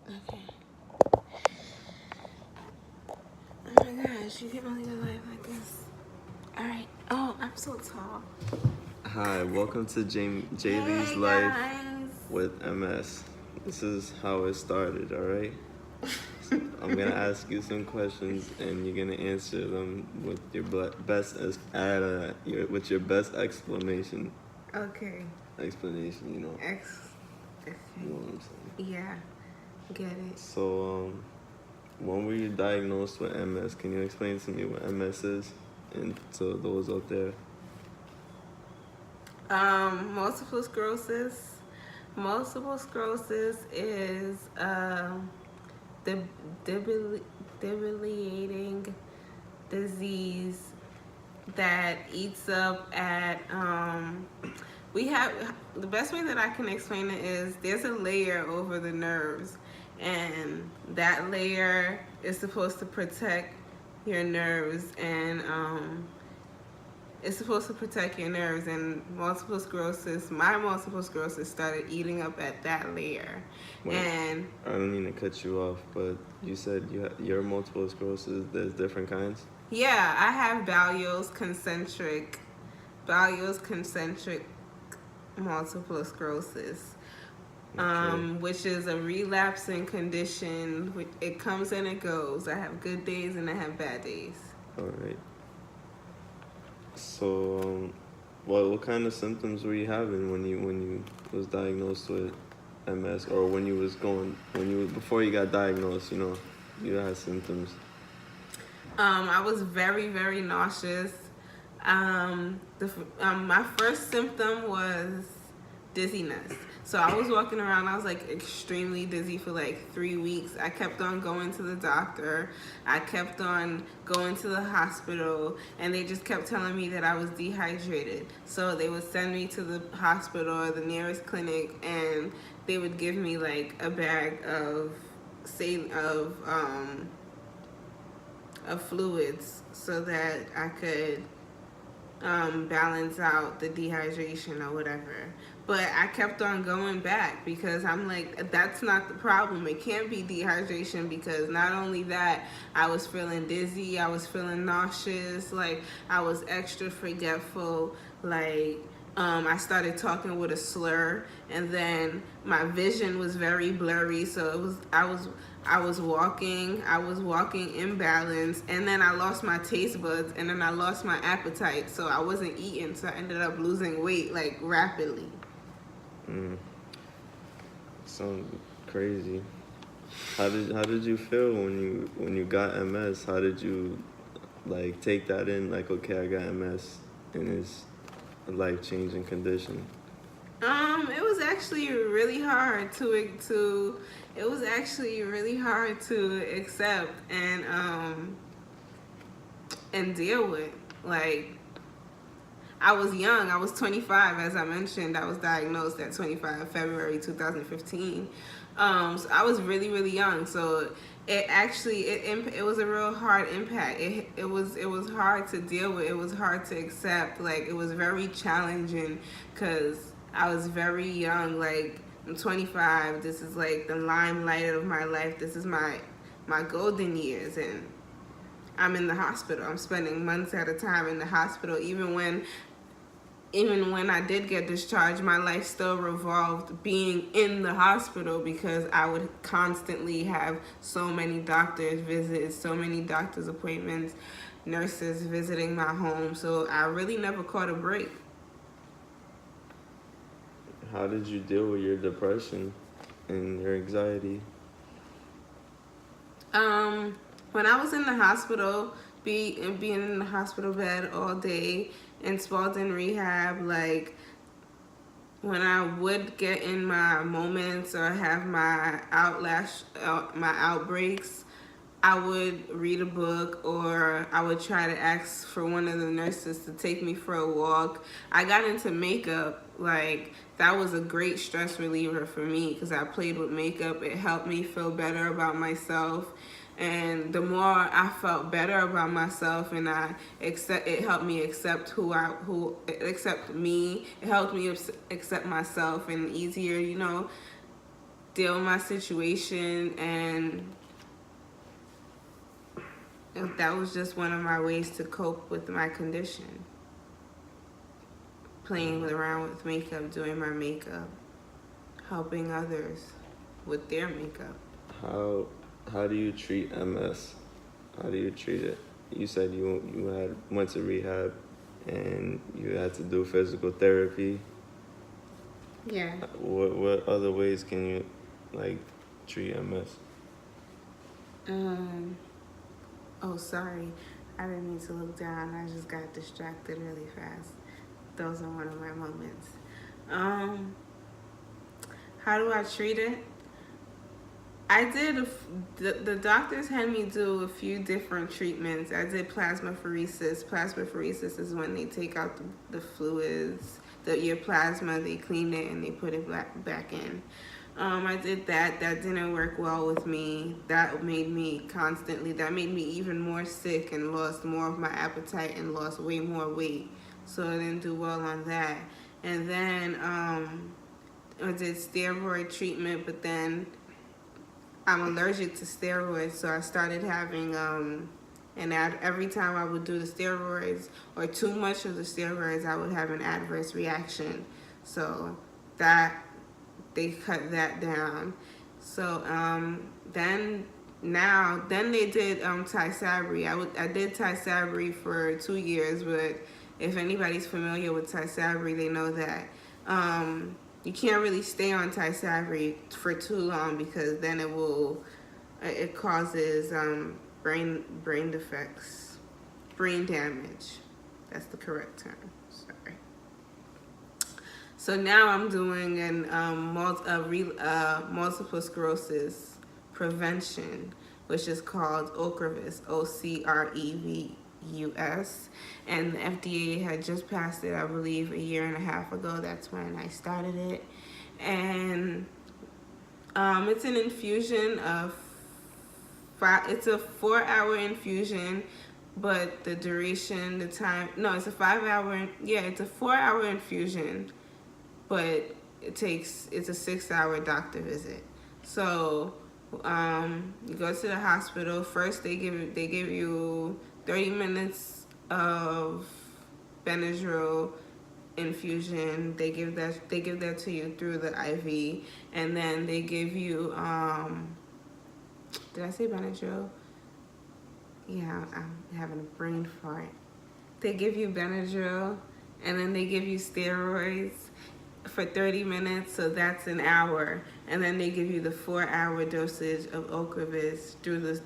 Okay. Oh my gosh, you can only live like this. Alright. Oh, I'm so tall. Hi, welcome to JV's Hey Life guys. with MS. This is how it started, alright? I'm gonna ask you some questions and you're gonna answer them with your best with your best Okay. explanation, Okay. you know what I'm saying. Yeah, get it. So, when were you diagnosed with MS? Can you explain to me what MS is and to those out there? Multiple sclerosis. Multiple sclerosis is the debilitating disease that eats up at we have the best way that I can explain it is there's a layer over the nerves, and that layer is supposed to protect your nerves, and it's supposed to protect your nerves. And my multiple sclerosis started eating up at that layer. Wait, And I don't mean to cut you off, but you said your multiple sclerosis, there's different kinds? yeah, I have Bowels concentric multiple sclerosis, Okay, which is a relapsing condition. It comes and it goes. I have good days and I have bad days. alright. So, what kind of symptoms were you having when you was diagnosed with MS, or before you got diagnosed? You had symptoms. I was very, very nauseous. My first symptom was dizziness. So I was walking around, I was like extremely dizzy for like 3 weeks. I kept on going to the doctor. I kept on going to the hospital, and they just kept telling me that I was dehydrated. So they would send me to the hospital or the nearest clinic, and they would give me like a bag of fluids so that I could balance out the dehydration or whatever. But I kept on going back because I'm like, that's not the problem. It can't be dehydration, because not only that, I was feeling dizzy, I was feeling nauseous, like I was extra forgetful, like I started talking with a slur, and then my vision was very blurry. So I was walking imbalanced, and then I lost my taste buds, and then I lost my appetite. So I wasn't eating, so I ended up losing weight like rapidly. Mm, sounds crazy. How did you feel when you got MS? How did you like take that in? Like, okay, I got MS, and it's a life-changing condition. It was actually really hard to it was actually really hard to accept and deal with. Like, I was young. I was 25, as I mentioned. I was diagnosed at 25, February 2015. So I was really, really young. So it was a real hard impact. It was hard to deal with. It was hard to accept. Like, it was very challenging because I was very young. Like, I'm 25. This is like the limelight of my life. This is my golden years, and I'm in the hospital. I'm spending months at a time in the hospital. Even when I did get discharged, my life still revolved being in the hospital, because I would constantly have so many doctors visits, so many doctor's appointments, nurses visiting my home. So I really never caught a break. How did you deal with your depression and your anxiety? Um, when I was in the hospital, being in the hospital bed all day in Spalding rehab, like when I would get in my moments or have my outbreaks, I would read a book, or I would try to ask for one of the nurses to take me for a walk. I got into makeup. Like, that was a great stress reliever for me, because I played with makeup. It helped me feel better about myself. And the more I felt better about myself, and it helped me accept accept me. It helped me accept myself, and easier, deal with my situation, and that was just one of my ways to cope with my condition. Playing around with makeup, doing my makeup, helping others with their makeup. How do you treat MS? How do you treat it? You said you had went to rehab and you had to do physical therapy. Yeah. What other ways can you like treat MS? Oh, sorry. I didn't mean to look down. I just got distracted really fast. Those are one of my moments. How do I treat it? I did, the doctors had me do a few different treatments. I did plasmapheresis. Plasmapheresis is when they take out the fluids, your plasma, they clean it and they put it back in. I did that. That didn't work well with me. That made me even more sick and lost more of my appetite and lost way more weight. So I didn't do well on that. And then I did steroid treatment, but then I'm allergic to steroids, so I started having every time I would do the steroids or too much of the steroids, I would have an adverse reaction. So that they cut that down. So then they did Tysabri. I did Tysabri for 2 years, but if anybody's familiar with Tysabri, they know that you can't really stay on Tysabri for too long because then it causes brain defects, brain damage. That's the correct term. Sorry. So now I'm doing multiple sclerosis prevention, which is called Ocrevus, Ocrevus. And the FDA had just passed it, I believe, a year and a half ago. That's when I started it. And it's an infusion of it's a 4-hour infusion, but the duration, it's a 4-hour infusion, but it's a 6-hour doctor visit. So you go to the hospital. First they give you 30 minutes of Benadryl infusion. They give that to you through the IV, and then they give you did I say Benadryl? Yeah, I'm having a brain fart. They give you Benadryl, and then they give you steroids for 30 minutes, so that's an hour, and then they give you the 4-hour dosage of Ocrevus through the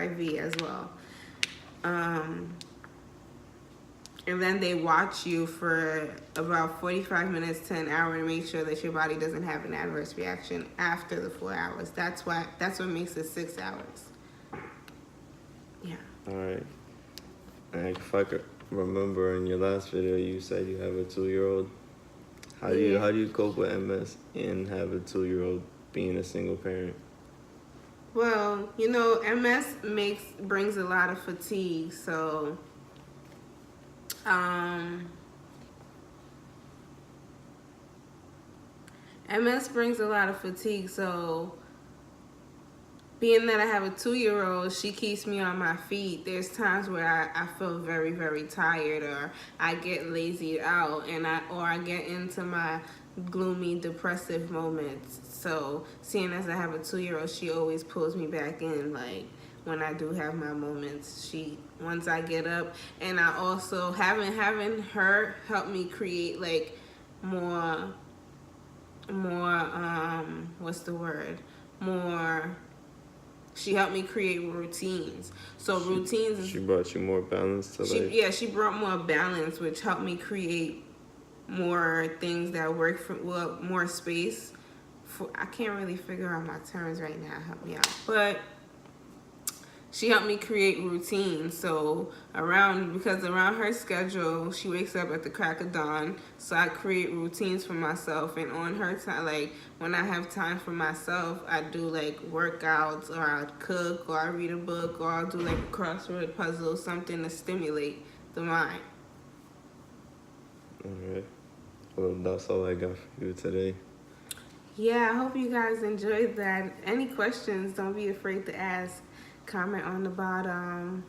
IV as well. And then they watch you for about 45 minutes to an hour to make sure that your body doesn't have an adverse reaction after the 4 hours. That's what makes it 6 hours. Yeah. All right. And if I could remember in your last video, you said you have a 2-year-old. How do you cope with MS and have a 2-year-old being a single parent? Well, MS brings a lot of fatigue, so MS brings a lot of fatigue, so being that I have a 2-year-old, she keeps me on my feet. There's times where I feel very, very tired, or I get lazied out, or I get into my gloomy, depressive moments. So seeing as I have a 2-year-old, she always pulls me back in, like when I do have my moments. Once I get up, and I also having her help me create like more she helped me create routines. So routines. She brought you more balance to life. Yeah, she brought more balance, which helped me create more things that work for more space. I can't really figure out my terms right now. Help me out, but she helped me create routines. So because around her schedule, she wakes up at the crack of dawn. So I create routines for myself, and on her time, like when I have time for myself, I do like workouts, or I cook, or I read a book, or I'll do like a crossword puzzle, something to stimulate the mind. All right. Well, that's all I got for you today. Yeah, I hope you guys enjoyed that. Any questions, don't be afraid to ask. Comment on the bottom.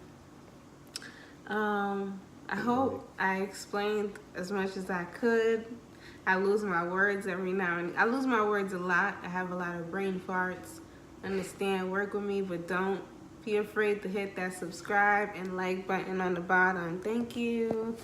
I Like, hope I explained as much as I could. I lose my words every now and I lose my words a lot. I have a lot of brain farts. Understand, work with me, but don't be afraid to hit that subscribe and like button on the bottom. Thank you.